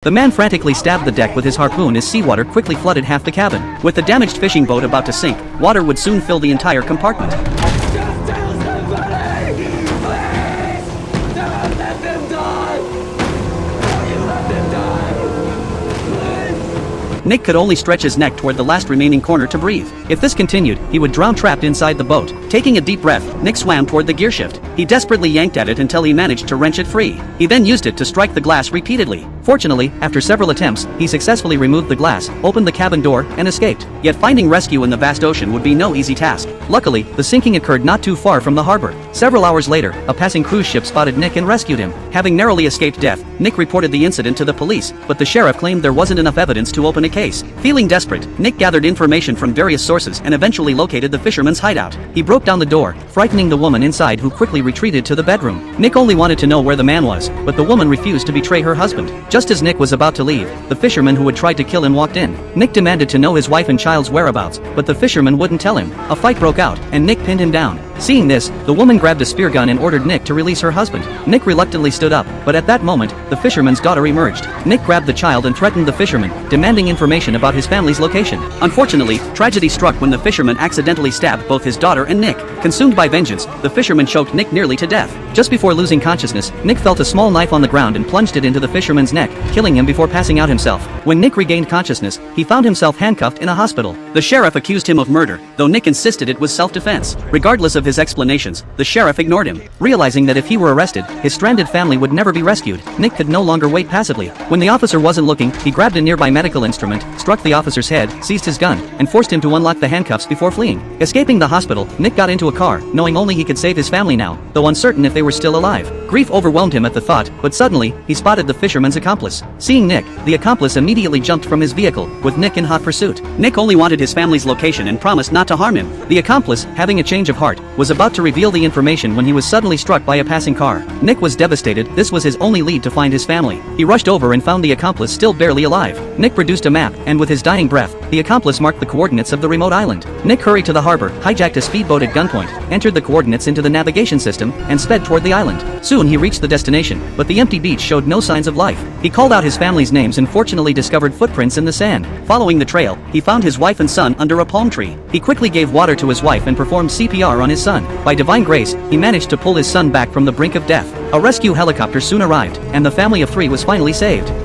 The man frantically stabbed the deck with his harpoon as seawater quickly flooded half the cabin. With the damaged fishing boat about to sink, water would soon fill the entire compartment. Just tell somebody! Please! Don't let them die! Don't let them die! Please! Nick could only stretch his neck toward the last remaining corner to breathe. If this continued, he would drown trapped inside the boat. Taking a deep breath, Nick swam toward the gearshift. He desperately yanked at it until he managed to wrench it free. He then used it to strike the glass repeatedly. Fortunately, after several attempts, he successfully removed the glass, opened the cabin door, and escaped. Yet finding rescue in the vast ocean would be no easy task. Luckily, the sinking occurred not too far from the harbor. Several hours later, a passing cruise ship spotted Nick and rescued him. Having narrowly escaped death, Nick reported the incident to the police, but the sheriff claimed there wasn't enough evidence to open a case. Feeling desperate, Nick gathered information from various sources and eventually located the fisherman's hideout. He broke down the door, frightening the woman inside, who quickly retreated to the bedroom. Nick only wanted to know where the man was, but the woman refused to betray her husband. Just as Nick was about to leave, the fisherman who had tried to kill him walked in. Nick demanded to know his wife and child's whereabouts, but the fisherman wouldn't tell him. A fight broke out, and Nick pinned him down. Seeing this, the woman grabbed a spear gun and ordered Nick to release her husband. Nick reluctantly stood up, but at that moment, the fisherman's daughter emerged. Nick grabbed the child and threatened the fisherman, demanding information about his family's location. Unfortunately, tragedy struck when the fisherman accidentally stabbed both his daughter and Nick. Consumed by vengeance, the fisherman choked Nick nearly to death. Just before losing consciousness, Nick felt a small knife on the ground and plunged it into the fisherman's neck, killing him before passing out himself. When Nick regained consciousness, he found himself handcuffed in a hospital. The sheriff accused him of murder, though Nick insisted it was self-defense. Regardless of his explanations, the sheriff ignored him. Realizing that if he were arrested, his stranded family would never be rescued, Nick could no longer wait passively. When the officer wasn't looking, he grabbed a nearby medical instrument, struck the officer's head, seized his gun, and forced him to unlock the handcuffs before fleeing. Escaping the hospital, Nick got into a car, knowing only he could save his family now, though uncertain if they were still alive. Grief overwhelmed him at the thought, but suddenly, he spotted the fisherman's accomplice. Seeing Nick, the accomplice immediately jumped from his vehicle, with Nick in hot pursuit. Nick only wanted his family's location and promised not to harm him. The accomplice, having a change of heart, was about to reveal the information when he was suddenly struck by a passing car. Nick was devastated. This was his only lead to find his family. He rushed over and found the accomplice still barely alive. Nick produced a map, and with his dying breath, the accomplice marked the coordinates of the remote island. Nick hurried to the harbor, hijacked a speedboat at gunpoint, entered the coordinates into the navigation system, and sped toward the island. Soon he reached the destination, but the empty beach showed no signs of life. He called out his family's names and fortunately discovered footprints in the sand. Following the trail, he found his wife and son under a palm tree. He quickly gave water to his wife and performed CPR on his son. By divine grace, he managed to pull his son back from the brink of death. A rescue helicopter soon arrived, and the family of 3 was finally saved.